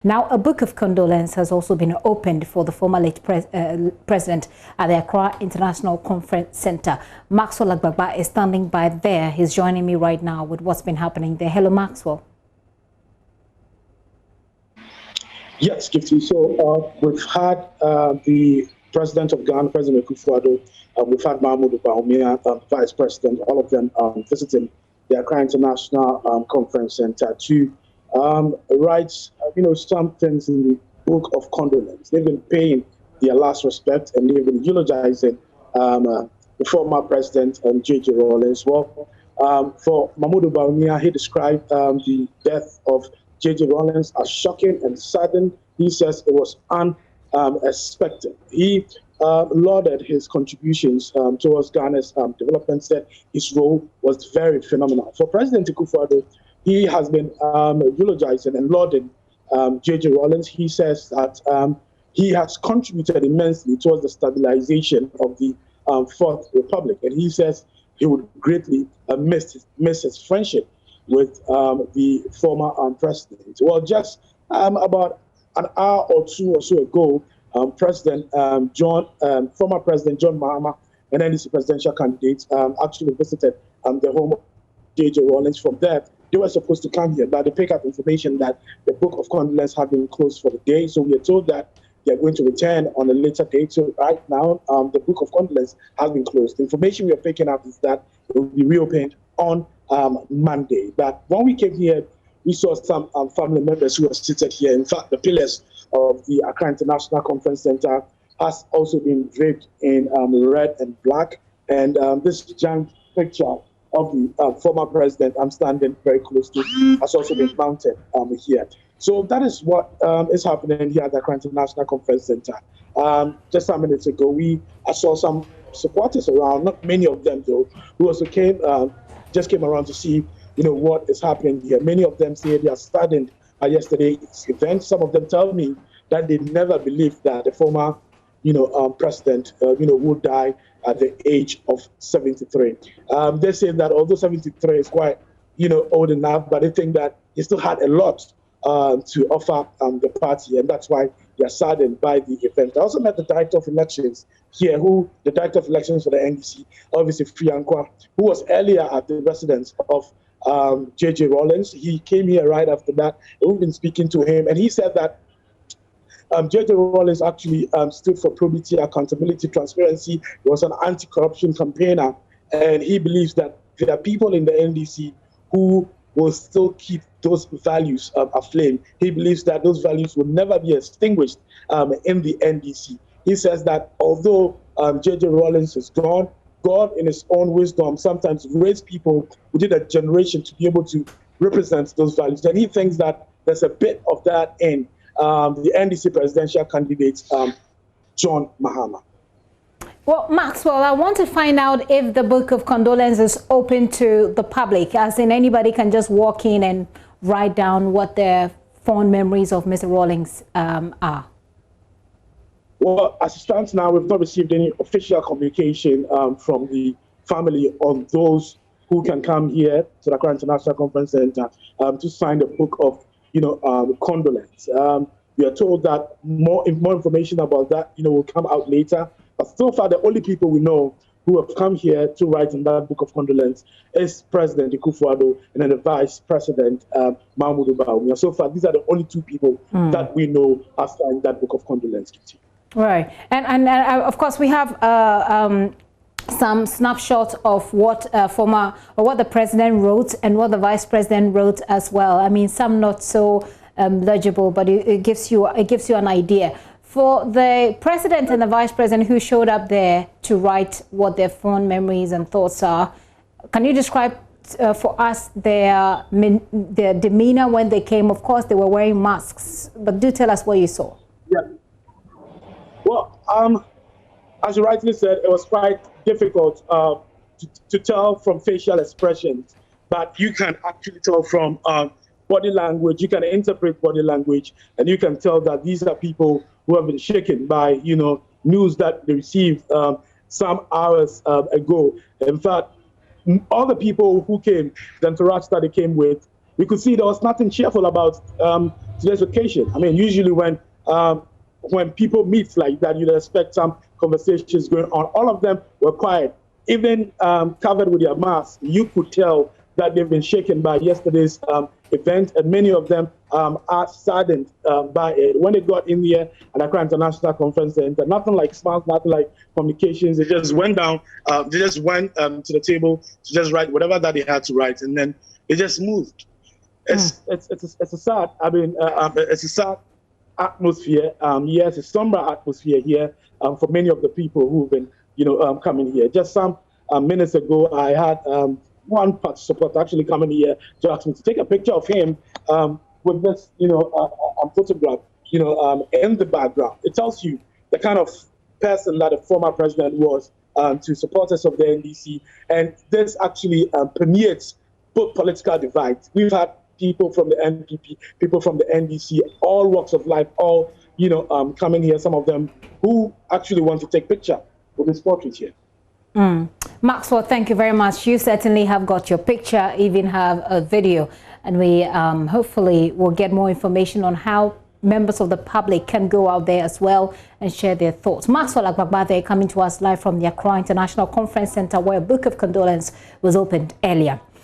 Now, a book of condolence has also been opened for the former late president at the Accra International Conference Center. Maxwell Agbagba is standing by there. He's joining me right now with what's been happening there. Hello, Maxwell. Yes, Gifty. So we've had the president of Ghana, President Akufo-Addo, we've had Mahmoud Bawumia, vice president, all of them visiting the Accra International Conference Center to write, some things in the book of condolence. They've been paying their last respect and they've been eulogizing the former president, J.J. Rawlings. Well, for Mahmoud Bawumia, he described the death of J.J. Rawlings as shocking and sudden. He says it was unexpected. He lauded his contributions towards Ghana's development, said his role was very phenomenal. For President Akufo-Addo, he has been eulogizing and lauding J.J. Rawlings. He says that he has contributed immensely towards the stabilization of the Fourth Republic. And he says he would greatly miss his friendship with the former president. Well, just about an hour or two or so ago, former President John Mahama, an NDC presidential candidate, actually visited the home of J.J. Rawlings. From there, they were supposed to come here, but they pick up information that the book of condolence had been closed for the day. So we are told that they're going to return on a later date. So right now, the book of condolence has been closed. The information we are picking up is that it will be reopened on Monday. But when we came here, we saw some family members who were seated here. In fact, the pillars of the Accra International Conference Center has also been draped in red and black. And this giant picture of the former president I'm standing very close to has also been mounted here. So that is what is happening here at the Accra International Conference Center. Just some minutes ago, I saw some supporters around, not many of them though, who also came around to see what is happening here. Many of them say they are saddened by yesterday's event. Some of them tell me that they never believed that the former president would die at the age of 73. They say that although 73 is quite old enough, but they think that he still had a lot to offer the party, and that's why they are saddened by the event. I also met the director of elections here, the director of elections for the NDC, obviously Fiankwa, who was earlier at the residence of J.J. Rawlings. He came here right after that. We've been speaking to him, and he said that J.J. Rawlings actually stood for probity, accountability, transparency. He was an anti-corruption campaigner, and he believes that there are people in the NDC who will still keep those values aflame. He believes that those values will never be extinguished in the NDC. He says that although J.J. Rawlings is gone, God, in his own wisdom, sometimes raised people within a generation to be able to represent those values. And he thinks that there's a bit of that in the NDC presidential candidate, John Mahama. Well, Maxwell, I want to find out if the book of condolence is open to the public, as in anybody can just walk in and write down what their fond memories of Mr. Rawlings are. Well, as it stands now, we've not received any official communication from the family on those who can come here to the Accra International Conference Center to sign the book of, condolence. We are told that more information about that, will come out later. But so far, the only people we know who have come here to write in that book of condolence is President Akufo-Addo and then the Vice President Mahmoud Bawumia. So far, these are the only two people that we know have signed that book of condolence. Right, and of course we have some snapshots of what what the president wrote and what the vice president wrote as well. I mean, some not so legible, but it gives you an idea. For the president and the vice president who showed up there to write what their fond memories and thoughts are, can you describe for us their demeanor when they came? Of course, they were wearing masks, but do tell us what you saw. Yeah. Well, as you rightly said, it was quite difficult to tell from facial expressions, but you can actually tell from body language. You can interpret body language, and you can tell that these are people who have been shaken by, news that they received some hours ago. In fact, all the people who came, the entourage that they came with, we could see there was nothing cheerful about today's occasion. I mean, usually when people meet like that, you'd expect some conversations going on. All of them were quiet, even covered with their masks. You could tell that they've been shaken by yesterday's event, and many of them are saddened by it. When they got in there at Accra International Conference Center, nothing like smiles, nothing like communications. They just went down, they just went to the table to just write whatever that they had to write, and then they just moved. It's a sad, I mean, it's a sad atmosphere. Yes, a somber atmosphere here for many of the people who've been, coming here. Just some minutes ago, I had one supporter actually coming here to ask me to take a picture of him with this, photograph, in the background. It tells you the kind of person that the former president was to supporters of the NDC, and this actually permeates both political divides. We've had people from the NPP, people from the NDC, all walks of life, all coming here. Some of them who actually want to take picture with this portrait here. Maxwell, thank you very much. You certainly have got your picture, even have a video, and we hopefully will get more information on how members of the public can go out there as well and share their thoughts. Maxwell Agbagbade coming to us live from the Accra International Conference Center, where a book of condolence was opened earlier.